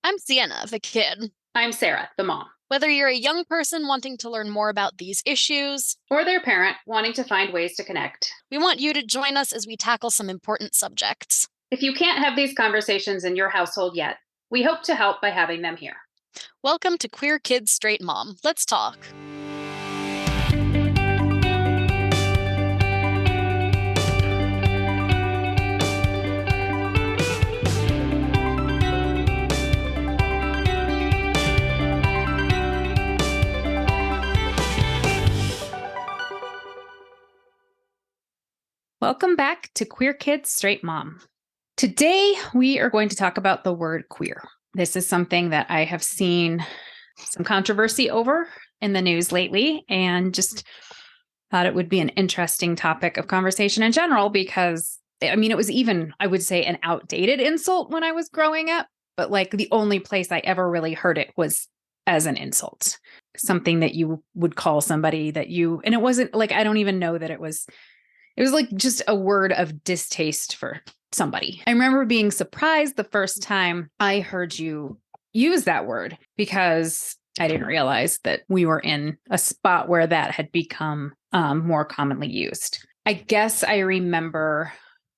I'm Sienna, the kid. I'm Sarah, the mom, Whether you're a young person wanting to learn more about these issues, or their parent wanting to find ways to connect. we want you to join us as we tackle some important subjects. If you can't have these conversations in your household yet, we hope to help by having them here. Welcome to Queer Kids Straight Mom. Let's talk. Welcome back to Queer Kids Straight Mom. Today, we are going to talk about the word queer. This is something that I have seen some controversy over in the news lately, and just thought it would be an interesting topic of conversation in general because, it was even, I would say, an outdated insult when I was growing up, but like the only place I ever really heard it was as an insult, something that you would call somebody and it wasn't like, I don't even know that it was like just a word of distaste for somebody. I remember being surprised the first time I heard you use that word because I didn't realize that we were in a spot where that had become more commonly used. I guess I remember,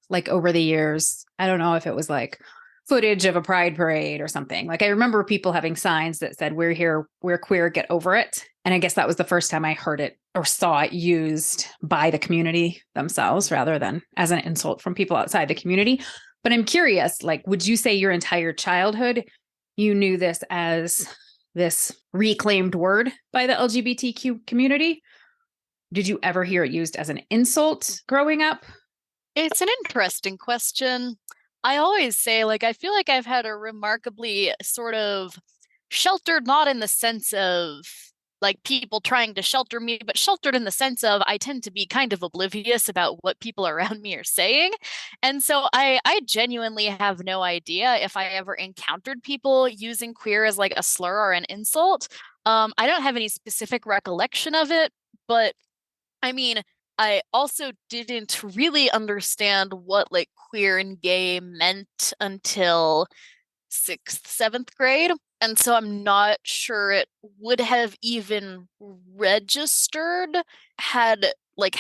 like, over the years, I don't know if it was like footage of a pride parade or something. Like, I remember people having signs that said, "We're here, we're queer, get over it." And I guess that was the first time I heard it or saw it used by the community themselves rather than as an insult from people outside the community. But I'm curious, like, would you say your entire childhood you knew this as this reclaimed word by the LGBTQ community? Did you ever hear it used as an insult growing up? It's an interesting question. I always say, I feel like I've had a remarkably sort of sheltered, not in the sense of like people trying to shelter me, but sheltered in the sense of I tend to be kind of oblivious about what people around me are saying. And so I genuinely have no idea if I ever encountered people using queer as like a slur or an insult. I don't have any specific recollection of it, but I mean, I also didn't really understand what like queer and gay meant until sixth, seventh grade. And so I'm not sure it would have even registered had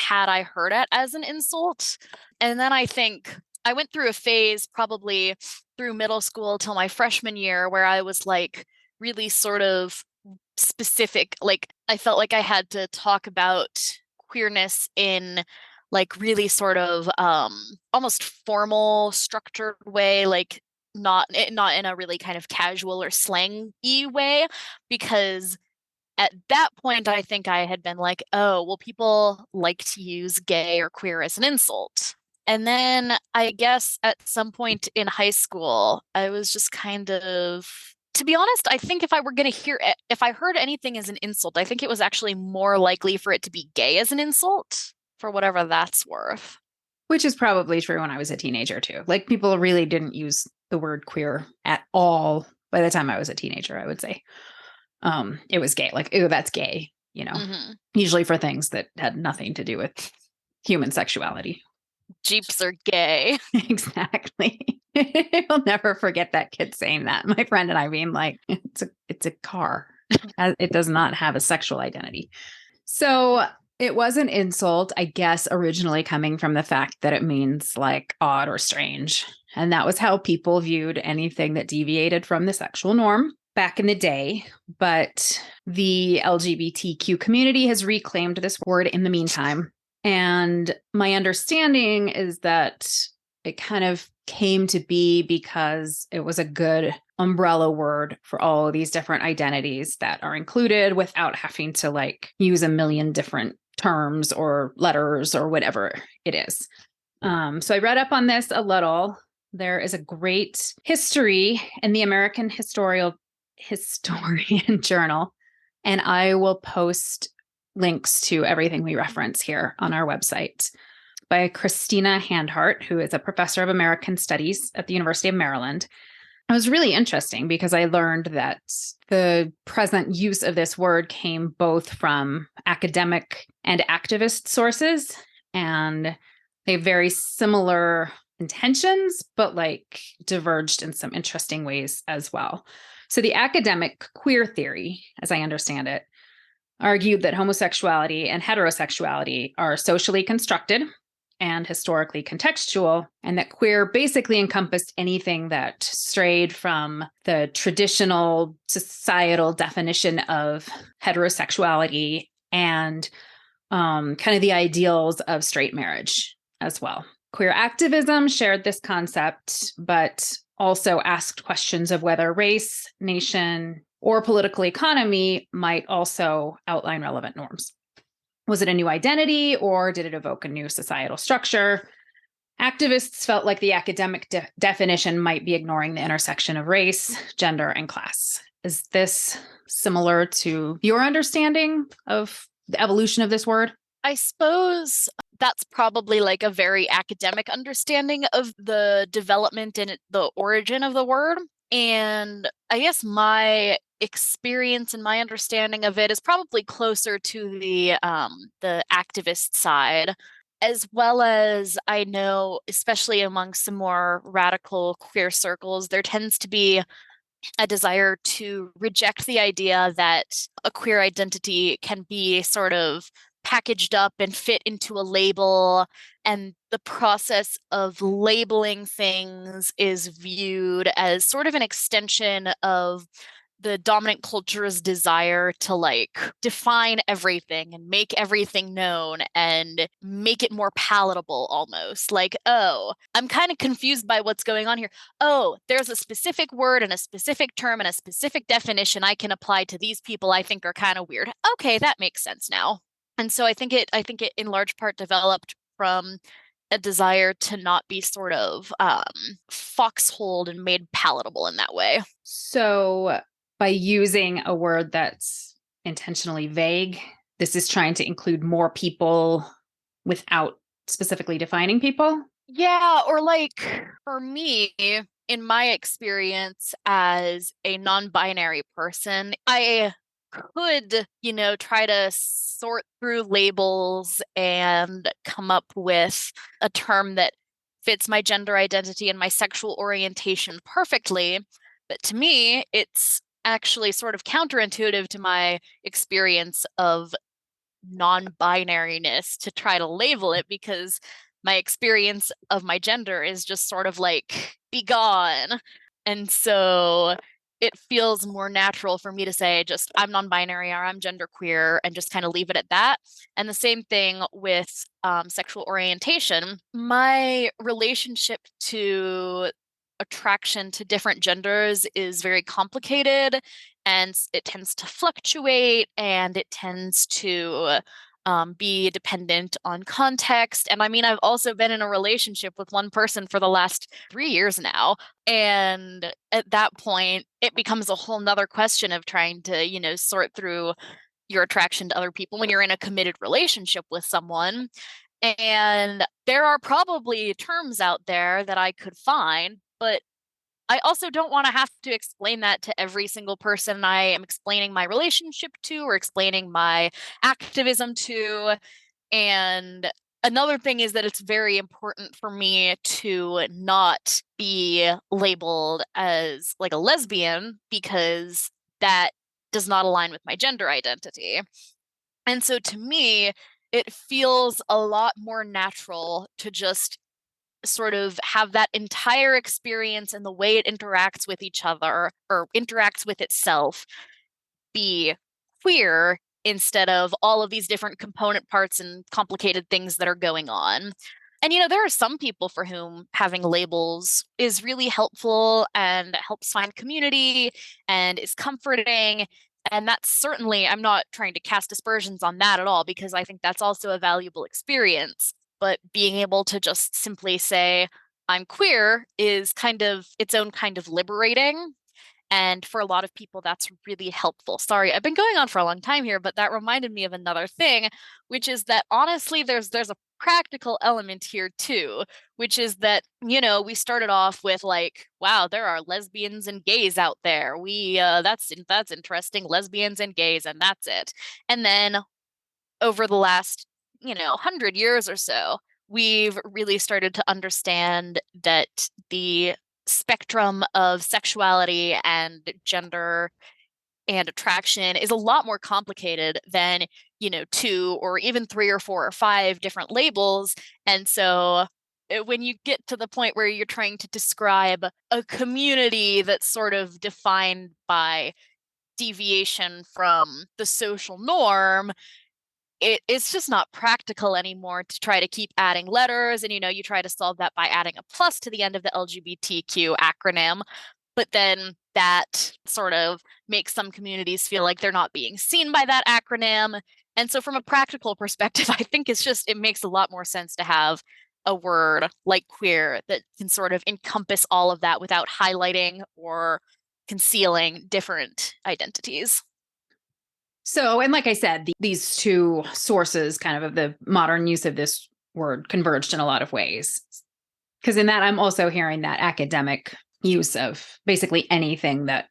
I heard it as an insult. And then I think I went through a phase probably through middle school till my freshman year where I was like really sort of specific. Like I felt like I had to talk about queerness in like really sort of almost formal structured way, like not in a really kind of casual or slangy way, because at that point I think I had been like, oh well, people like to use gay or queer as an insult. And then I guess at some point in high school I was just kind of, to be honest, I think if I were going to hear it, if I heard anything as an insult, I think it was actually more likely for it to be gay as an insult, for whatever that's worth. Which is probably true when I was a teenager too. Like, people really didn't use the word queer at all by the time I was a teenager, I would say. It was gay, like, ew, that's gay, Mm-hmm. usually for things that had nothing to do with human sexuality. Jeeps are gay. Exactly. I'll never forget that kid saying that. My friend and I being like, it's a car. It does not have a sexual identity. So it was an insult, I guess, originally coming from the fact that it means like odd or strange. And that was how people viewed anything that deviated from the sexual norm back in the day. But the LGBTQ community has reclaimed this word in the meantime. And my understanding is that it kind of came to be because it was a good umbrella word for all of these different identities that are included without having to like use a million different terms or letters or whatever it is. So I read up on this a little. There is a great history in the American Historian Journal, and I will post links to everything we reference here on our website, by Christina Handhart, who is a professor of American Studies at the University of Maryland. It was really interesting because I learned that the present use of this word came both from academic and activist sources, and they have very similar intentions, but like diverged in some interesting ways as well. So the academic queer theory, as I understand it, argued that homosexuality and heterosexuality are socially constructed and historically contextual, and that queer basically encompassed anything that strayed from the traditional societal definition of heterosexuality and kind of the ideals of straight marriage as well. Queer activism shared this concept, but also asked questions of whether race, nation, or political economy might also outline relevant norms. Was it a new identity, or did it evoke a new societal structure? Activists felt like the academic definition might be ignoring the intersection of race, gender, and class. Is this similar to your understanding of the evolution of this word? I suppose that's probably like a very academic understanding of the development and the origin of the word. And I guess my experience and my understanding of it is probably closer to the activist side, as well as I know, especially among some more radical queer circles, there tends to be a desire to reject the idea that a queer identity can be sort of packaged up and fit into a label, and the process of labeling things is viewed as sort of an extension of the dominant culture's desire to like define everything and make everything known and make it more palatable almost. Like, oh, I'm kind of confused by what's going on here. Oh, there's a specific word and a specific term and a specific definition I can apply to these people I think are kind of weird. Okay, that makes sense now. And so I think it in large part developed from a desire to not be sort of foxholed and made palatable in that way. So by using a word that's intentionally vague, this is trying to include more people without specifically defining people? Yeah, or like for me, in my experience as a non-binary person, I could, try to sort through labels and come up with a term that fits my gender identity and my sexual orientation perfectly. But to me, it's actually sort of counterintuitive to my experience of non-binariness to try to label it, because my experience of my gender is just sort of like be gone. And so it feels more natural for me to say just I'm non-binary or I'm genderqueer and just kind of leave it at that. And the same thing with sexual orientation. My relationship to attraction to different genders is very complicated, and it tends to fluctuate, and it tends to be dependent on context. And I mean, I've also been in a relationship with one person for the last 3 years now. And at that point, it becomes a whole nother question of trying to, sort through your attraction to other people when you're in a committed relationship with someone. And there are probably terms out there that I could find, but I also don't want to have to explain that to every single person I am explaining my relationship to or explaining my activism to. And another thing is that it's very important for me to not be labeled as like a lesbian, because that does not align with my gender identity. And so to me, it feels a lot more natural to just sort of have that entire experience and the way it interacts with each other or interacts with itself be queer, instead of all of these different component parts and complicated things that are going on. And there are some people for whom having labels is really helpful and helps find community and is comforting. And that's certainly, I'm not trying to cast aspersions on that at all, because I think that's also a valuable experience. But being able to just simply say, I'm queer is kind of its own kind of liberating. And for a lot of people, that's really helpful. Sorry, I've been going on for a long time here, but that reminded me of another thing, which is that honestly, there's a practical element here too, which is that, we started off with like, wow, there are lesbians and gays out there. That's interesting, lesbians and gays, and that's it. And then over the last, 100 years or so, we've really started to understand that the spectrum of sexuality and gender and attraction is a lot more complicated than, two or even three or four or five different labels. And so when you get to the point where you're trying to describe a community that's sort of defined by deviation from the social norm, it's just not practical anymore to try to keep adding letters. And, you try to solve that by adding a plus to the end of the LGBTQ acronym. But then that sort of makes some communities feel like they're not being seen by that acronym. And so from a practical perspective, I think it makes a lot more sense to have a word like queer that can sort of encompass all of that without highlighting or concealing different identities. So, and like I said, these two sources kind of the modern use of this word converged in a lot of ways. Because in that, I'm also hearing that academic use of basically anything that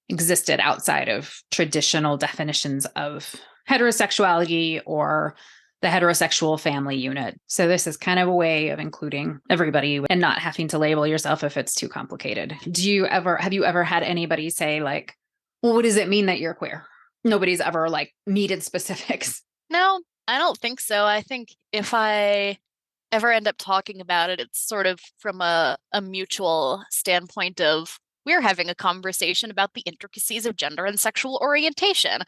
existed outside of traditional definitions of heterosexuality or the heterosexual family unit. So this is kind of a way of including everybody and not having to label yourself if it's too complicated. Have you ever had anybody say like, well, what does it mean that you're queer? Nobody's ever like needed specifics. No, I don't think so. I think if I ever end up talking about it, it's sort of from a mutual standpoint of we're having a conversation about the intricacies of gender and sexual orientation.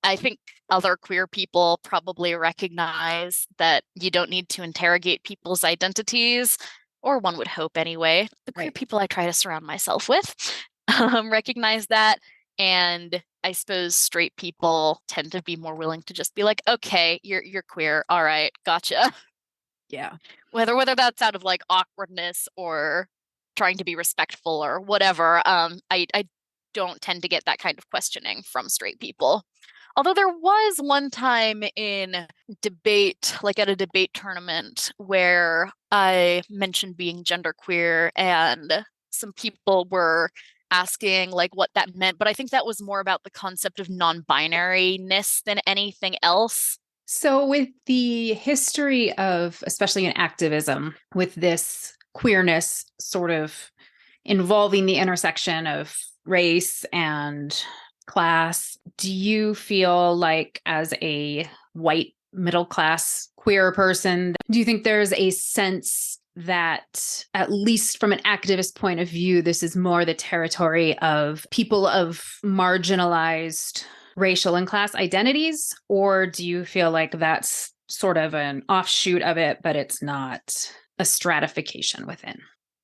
I think other queer people probably recognize that you don't need to interrogate people's identities, or one would hope anyway. The queer people I try to surround myself with recognize that. And I suppose straight people tend to be more willing to just be like, okay, you're queer. All right, gotcha. Yeah. Whether that's out of like awkwardness or trying to be respectful or whatever, I don't tend to get that kind of questioning from straight people. Although there was one time in debate, like at a debate tournament, where I mentioned being genderqueer and some people were asking like what that meant, but I think that was more about the concept of non-binariness than anything else. So with the history of, especially in activism, with this queerness sort of involving the intersection of race and class, do you feel like as a white middle class queer person, do you think there's a sense that, at least from an activist point of view, this is more the territory of people of marginalized racial and class identities? Or do you feel like that's sort of an offshoot of it, but it's not a stratification within?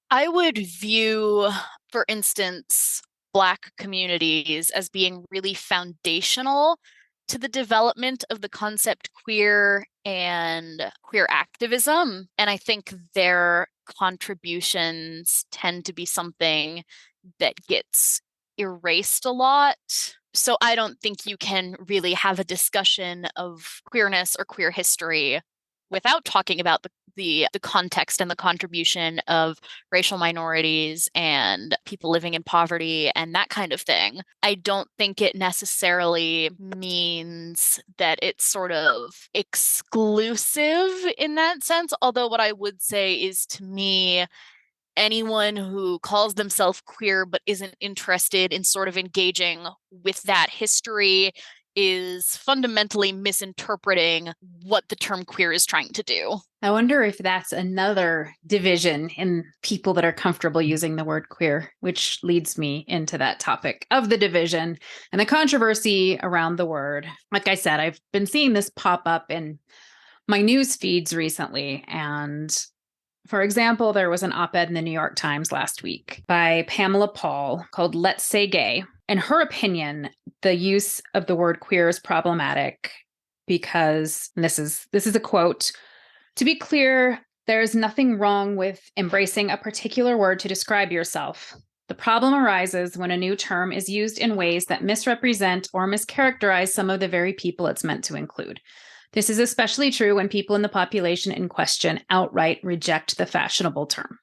I would view, for instance, Black communities as being really foundational to the development of the concept queer and queer activism. And I think their contributions tend to be something that gets erased a lot. So I don't think you can really have a discussion of queerness or queer history without talking about the context and the contribution of racial minorities and people living in poverty and that kind of thing. I don't think it necessarily means that it's sort of exclusive in that sense. Although what I would say is, to me, anyone who calls themselves queer but isn't interested in sort of engaging with that history is fundamentally misinterpreting what the term queer is trying to do. I wonder if that's another division in people that are comfortable using the word queer, which leads me into that topic of the division and the controversy around the word. Like I said, I've been seeing this pop up in my news feeds recently. And for example, there was an op-ed in the New York Times last week by Pamela Paul called Let's Say Gay. In her opinion, the use of the word queer is problematic because, and this is a quote, "To be clear, there is nothing wrong with embracing a particular word to describe yourself. The problem arises when a new term is used in ways that misrepresent or mischaracterize some of the very people it's meant to include. This is especially true when people in the population in question outright reject the fashionable term."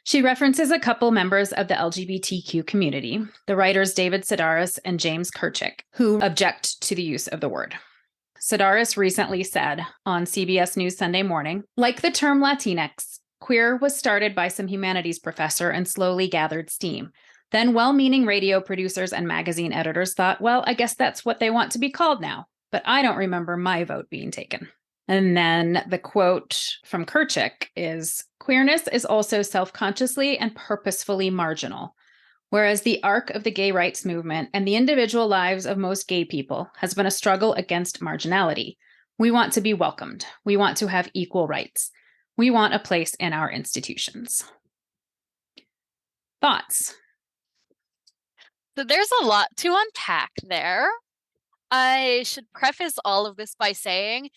She references a couple members of the LGBTQ community, the writers David Sedaris and James Kirchick, who object to the use of the word. Sedaris recently said on CBS News Sunday Morning, like the term Latinx, queer was started by some humanities professor and slowly gathered steam. Then well-meaning radio producers and magazine editors thought, well, I guess that's what they want to be called now. But I don't remember my vote being taken. And then the quote from Kerchick is, queerness is also self-consciously and purposefully marginal. Whereas the arc of the gay rights movement and the individual lives of most gay people has been a struggle against marginality. We want to be welcomed. We want to have equal rights. We want a place in our institutions. Thoughts? So there's a lot to unpack there. I should preface all of this by saying,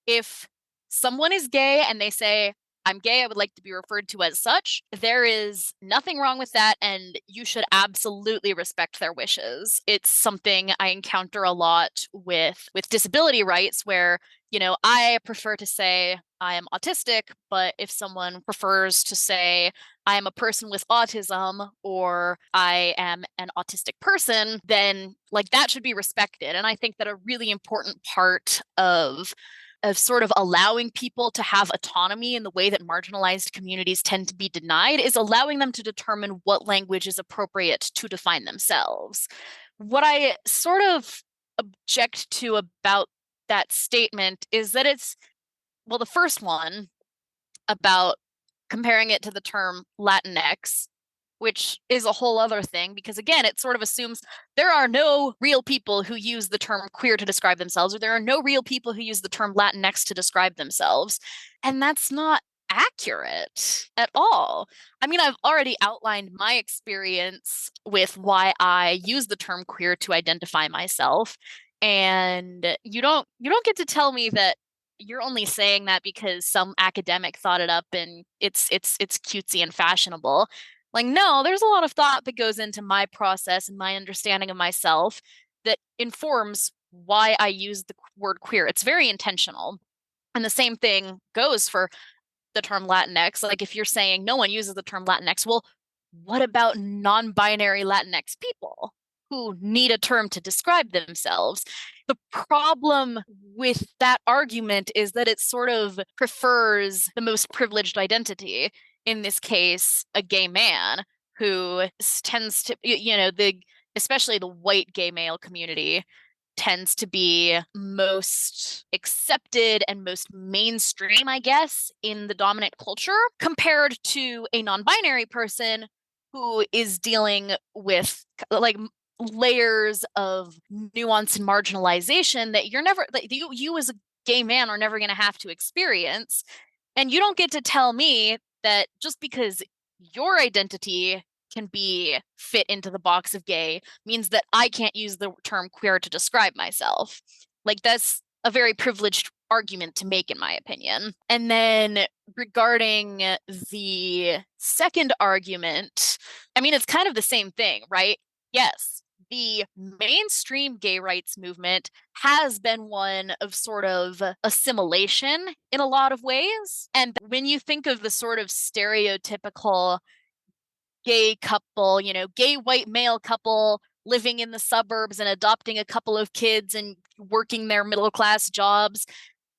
if someone is gay and they say, I'm gay, I would like to be referred to as such, there is nothing wrong with that, and you should absolutely respect their wishes. It's something I encounter a lot with disability rights, where, you know, I prefer to say I am autistic, but if someone prefers to say I am a person with autism or I am an autistic person, then like that should be respected. And I think that a really important part of sort of allowing people to have autonomy in the way that marginalized communities tend to be denied is allowing them to determine what language is appropriate to define themselves. What I sort of object to about that statement is that it's, well, the first one about comparing it to the term Latinx, which is a whole other thing, because again, it sort of assumes there are no real people who use the term queer to describe themselves, or there are no real people who use the term Latinx to describe themselves. And that's not accurate at all. I mean, I've already outlined my experience with why I use the term queer to identify myself. And you don't get to tell me that you're only saying that because some academic thought it up and it's cutesy and fashionable. Like, no, there's a lot of thought that goes into my process and my understanding of myself that informs why I use the word queer. It's very intentional. And the same thing goes for the term Latinx. Like, if you're saying no one uses the term Latinx, well, what about non-binary Latinx people who need a term to describe themselves? The problem with that argument is that it sort of prefers the most privileged identity, in this case, a gay man who tends to, especially the white gay male community tends to be most accepted and most mainstream, I guess, in the dominant culture, compared to a non-binary person who is dealing with like layers of nuance and marginalization that you're never, like, you as a gay man are never going to have to experience. And you don't get to tell me that just because your identity can be fit into the box of gay means that I can't use the term queer to describe myself. Like, that's a very privileged argument to make, in my opinion. And then regarding the second argument, I mean, it's kind of the same thing, right? Yes, the mainstream gay rights movement has been one of sort of assimilation in a lot of ways. And when you think of the sort of stereotypical gay couple, gay white male couple living in the suburbs and adopting a couple of kids and working their middle class jobs,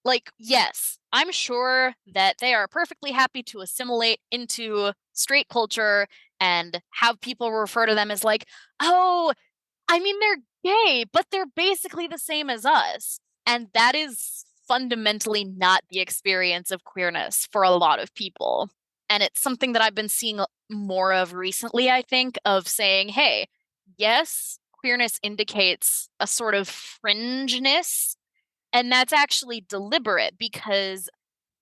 like, yes, I'm sure that they are perfectly happy to assimilate into straight culture and have people refer to them as like, oh, I mean, they're gay, but they're basically the same as us. And that is fundamentally not the experience of queerness for a lot of people. And it's something that I've been seeing more of recently, I think, of saying, hey, yes, queerness indicates a sort of fringeness, and that's actually deliberate because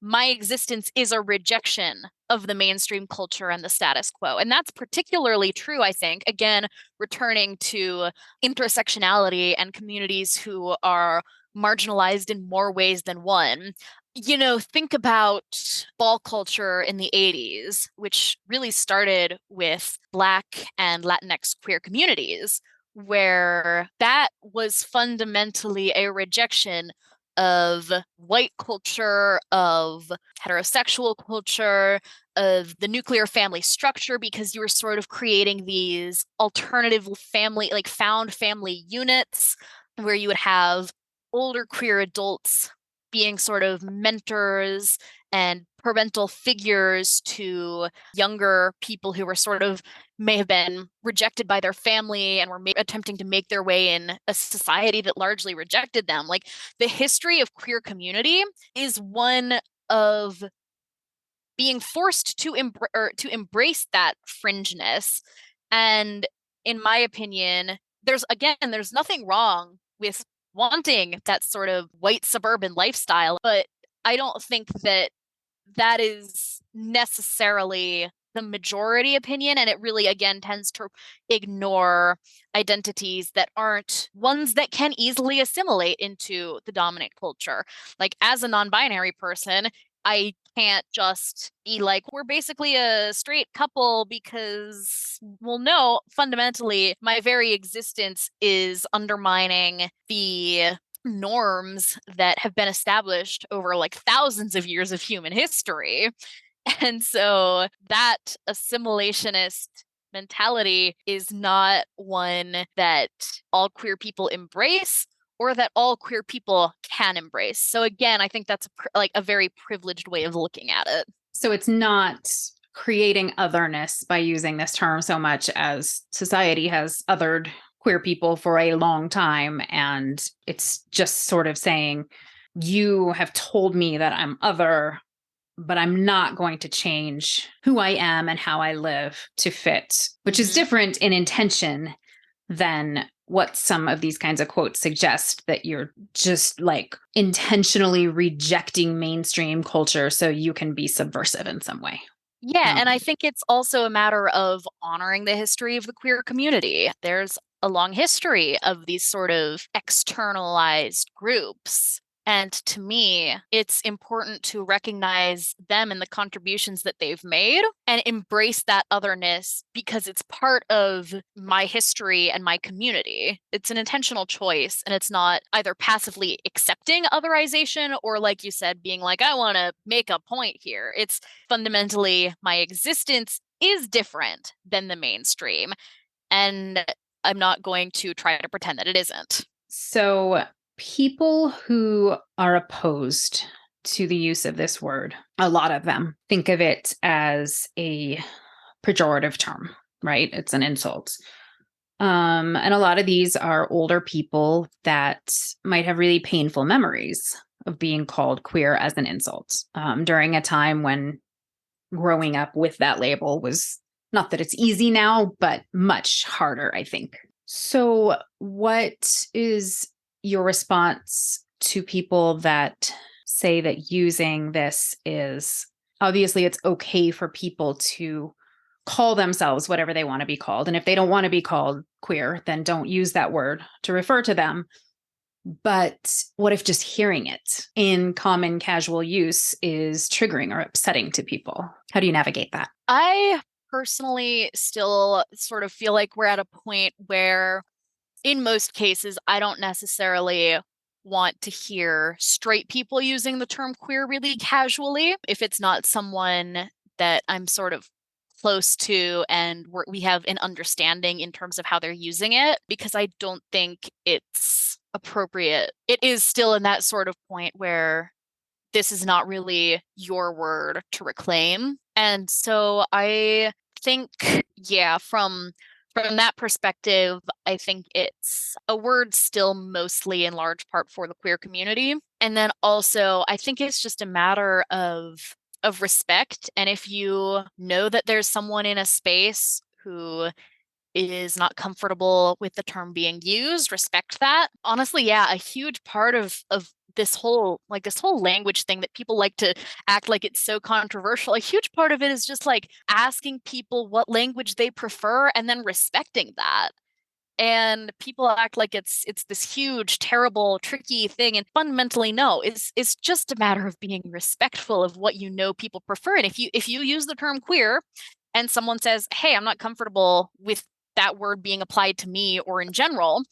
my existence is a rejection of the mainstream culture and the status quo. And that's particularly true, I think, again, returning to intersectionality and communities who are marginalized in more ways than one. Think about ball culture in the 80s, which really started with Black and Latinx queer communities, where that was fundamentally a rejection of white culture, of heterosexual culture, of the nuclear family structure, because you were sort of creating these alternative family, like found family units, where you would have older queer adults being sort of mentors and parental figures to younger people who were sort of may have been rejected by their family and were attempting to make their way in a society that largely rejected them. Like the history of queer community is one of being forced to embrace that fringeness. And in my opinion, there's nothing wrong with wanting that sort of white suburban lifestyle, but I don't think that that is necessarily the majority opinion. And it really, again, tends to ignore identities that aren't ones that can easily assimilate into the dominant culture. Like, as a non binary person, I can't just be like, we're basically a straight couple because, well, no, fundamentally, my very existence is undermining the norms that have been established over like thousands of years of human history. And so that assimilationist mentality is not one that all queer people embrace or that all queer people can embrace. So again, I think that's like a very privileged way of looking at it. So it's not creating otherness by using this term so much as society has othered queer people for a long time. And it's just sort of saying, you have told me that I'm other, but I'm not going to change who I am and how I live to fit, which is different in intention than what some of these kinds of quotes suggest, that you're just like intentionally rejecting mainstream culture so you can be subversive in some way. Yeah, and I think it's also a matter of honoring the history of the queer community. There's a long history of these sort of externalized groups. And to me, it's important to recognize them and the contributions that they've made and embrace that otherness because it's part of my history and my community. It's an intentional choice, and it's not either passively accepting otherization or, like you said, being like, I want to make a point here. It's fundamentally my existence is different than the mainstream, and I'm not going to try to pretend that it isn't. So people who are opposed to the use of this word, a lot of them think of it as a pejorative term, right? It's an insult. And a lot of these are older people that might have really painful memories of being called queer as an insult during a time when growing up with that label was, not that it's easy now, but much harder, I think. So what is your response to people that say that using this is, obviously it's okay for people to call themselves whatever they want to be called. And if they don't want to be called queer, then don't use that word to refer to them. But what if just hearing it in common casual use is triggering or upsetting to people? How do you navigate that? I personally still sort of feel like we're at a point where, in most cases, I don't necessarily want to hear straight people using the term queer really casually if it's not someone that I'm sort of close to and we have an understanding in terms of how they're using it, because I don't think it's appropriate. It is still in that sort of point where this is not really your word to reclaim. And so I think, yeah, from that perspective, I think it's a word still mostly in large part for the queer community. And then also, I think it's just a matter of respect. And if you know that there's someone in a space who is not comfortable with the term being used, respect that. Honestly, yeah, a huge part of this whole language thing that people like to act like it's so controversial, a huge part of it is just like asking people what language they prefer and then respecting that. And people act like it's this huge, terrible, tricky thing, and fundamentally no, it's just a matter of being respectful of what you know people prefer. And if you use the term queer and someone says, hey, I'm not comfortable with that word being applied to me or in general,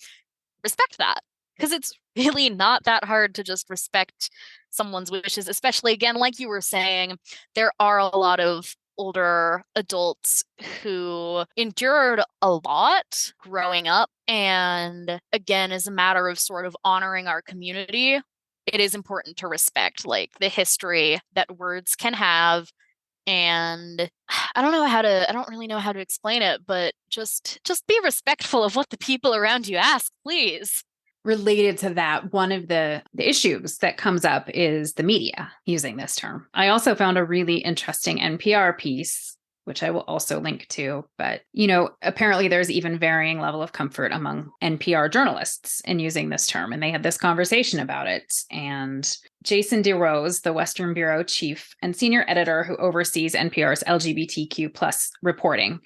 respect that, because it's really not that hard to just respect someone's wishes, especially, again, like you were saying, there are a lot of older adults who endured a lot growing up. And again, as a matter of sort of honoring our community, it is important to respect like the history that words can have. And I don't really know how to explain it, but just be respectful of what the people around you ask, please. Related to that, one of the issues that comes up is the media using this term. I also found a really interesting NPR piece, which I will also link to. But, apparently there's even varying level of comfort among NPR journalists in using this term. And they had this conversation about it. And Jason DeRose, the Western Bureau chief and senior editor who oversees NPR's LGBTQ plus reporting,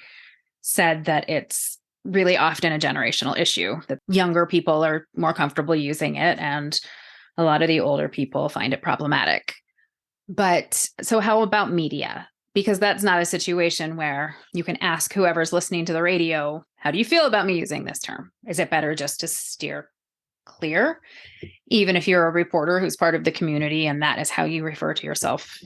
said that it's really often a generational issue, that younger people are more comfortable using it and a lot of the older people find it problematic. But so how about media? Because that's not a situation where you can ask whoever's listening to the radio, how do you feel about me using this term? Is it better just to steer clear, even if you're a reporter who's part of the community and that is how you refer to yourself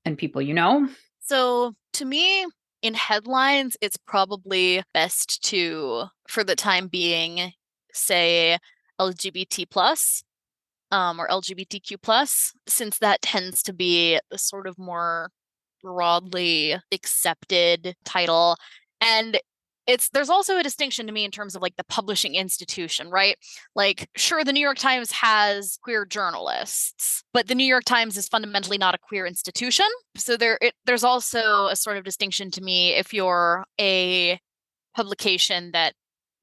and people you know? So to me, in headlines, it's probably best to, for the time being, say LGBT plus or LGBTQ plus, since that tends to be a sort of more broadly accepted title. And there's also a distinction to me in terms of like the publishing institution, right? Like, sure, the New York Times has queer journalists, but the New York Times is fundamentally not a queer institution. So there's also a sort of distinction to me if you're a publication that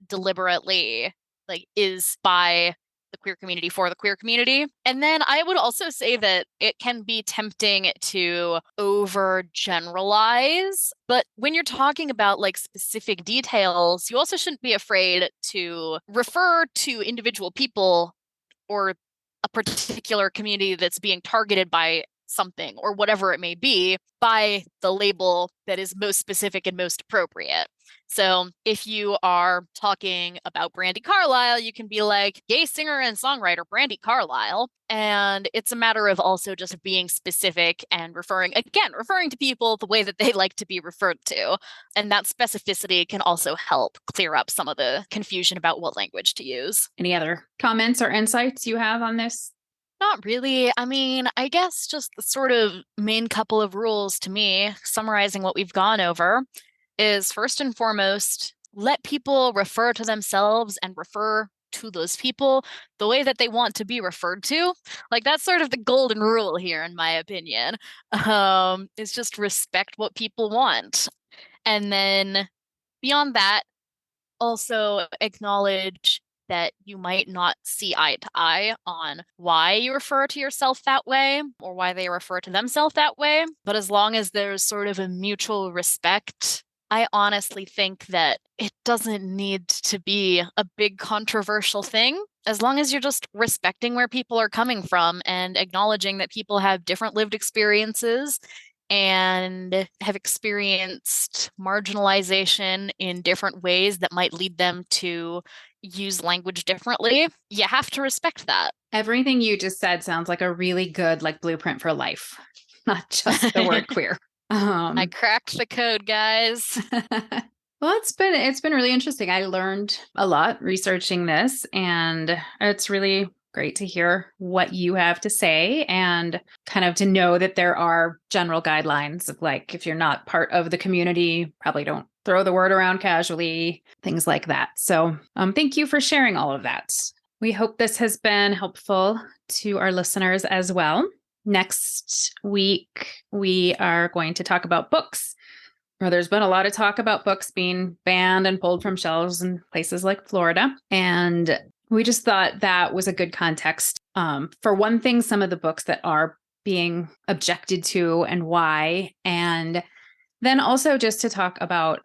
deliberately like is by the queer community for the queer community. And then I would also say that it can be tempting to overgeneralize. But when you're talking about like specific details, you also shouldn't be afraid to refer to individual people or a particular community that's being targeted by something or whatever it may be by the label that is most specific and most appropriate. So if you are talking about Brandi Carlile, you can be like, gay singer and songwriter Brandi Carlile. And it's a matter of also just being specific and referring to people the way that they like to be referred to. And that specificity can also help clear up some of the confusion about what language to use. Any other comments or insights you have on this? Not really. I mean, I guess just the sort of main couple of rules to me, summarizing what we've gone over, is first and foremost, let people refer to themselves and refer to those people the way that they want to be referred to. Like, that's sort of the golden rule here, in my opinion. Is just respect what people want. And then beyond that, also acknowledge that you might not see eye to eye on why you refer to yourself that way or why they refer to themselves that way. But as long as there's sort of a mutual respect, I honestly think that it doesn't need to be a big controversial thing. As long as you're just respecting where people are coming from and acknowledging that people have different lived experiences and have experienced marginalization in different ways that might lead them to use language differently, you have to respect that. Everything you just said sounds like a really good like blueprint for life, not just the word queer. I cracked the code, guys. Well, it's been really interesting. I learned a lot researching this, and it's really great to hear what you have to say and kind of to know that there are general guidelines of like, if you're not part of the community, probably don't throw the word around casually, things like that. So thank you for sharing all of that. We hope this has been helpful to our listeners as well. Next week, we are going to talk about books. There's been a lot of talk about books being banned and pulled from shelves in places like Florida. And we just thought that was a good context. For one thing, some of the books that are being objected to and why. And then also just to talk about,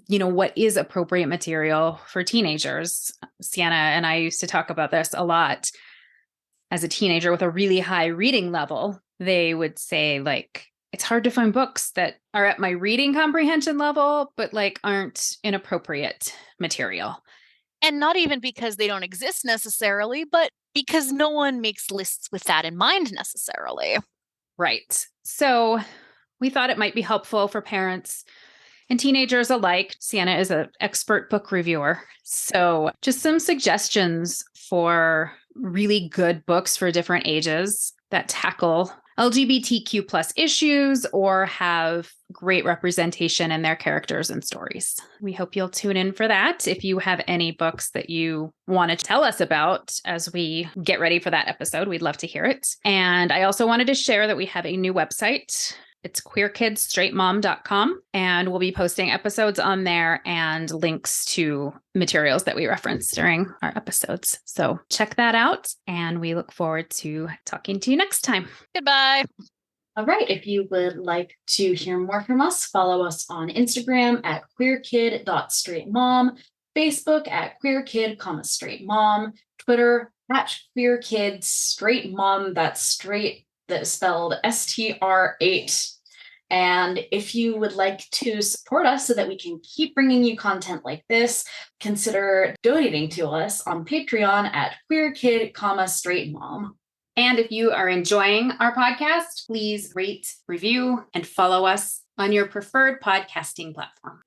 what is appropriate material for teenagers. Sienna and I used to talk about this a lot. As a teenager with a really high reading level, they would say like, it's hard to find books that are at my reading comprehension level, but like aren't inappropriate material. And not even because they don't exist necessarily, but because no one makes lists with that in mind necessarily. Right. So we thought it might be helpful for parents and teenagers alike. Sienna is an expert book reviewer. So just some suggestions for really good books for different ages that tackle LGBTQ plus issues or have great representation in their characters and stories. We hope you'll tune in for that. If you have any books that you want to tell us about as we get ready for that episode, we'd love to hear it. And I also wanted to share that we have a new website. It's queerkidsstraightmom.com, and we'll be posting episodes on there and links to materials that we reference during our episodes. So check that out, and we look forward to talking to you next time. Goodbye. All right. If you would like to hear more from us, follow us on Instagram at queerkid.straightmom, Facebook at queerkid, straightmom, Twitter at queerkidstraightmom. That's straight, that is spelled STR8. And if you would like to support us so that we can keep bringing you content like this, consider donating to us on Patreon at queerkid, straightmom. And if you are enjoying our podcast, please rate, review, and follow us on your preferred podcasting platform.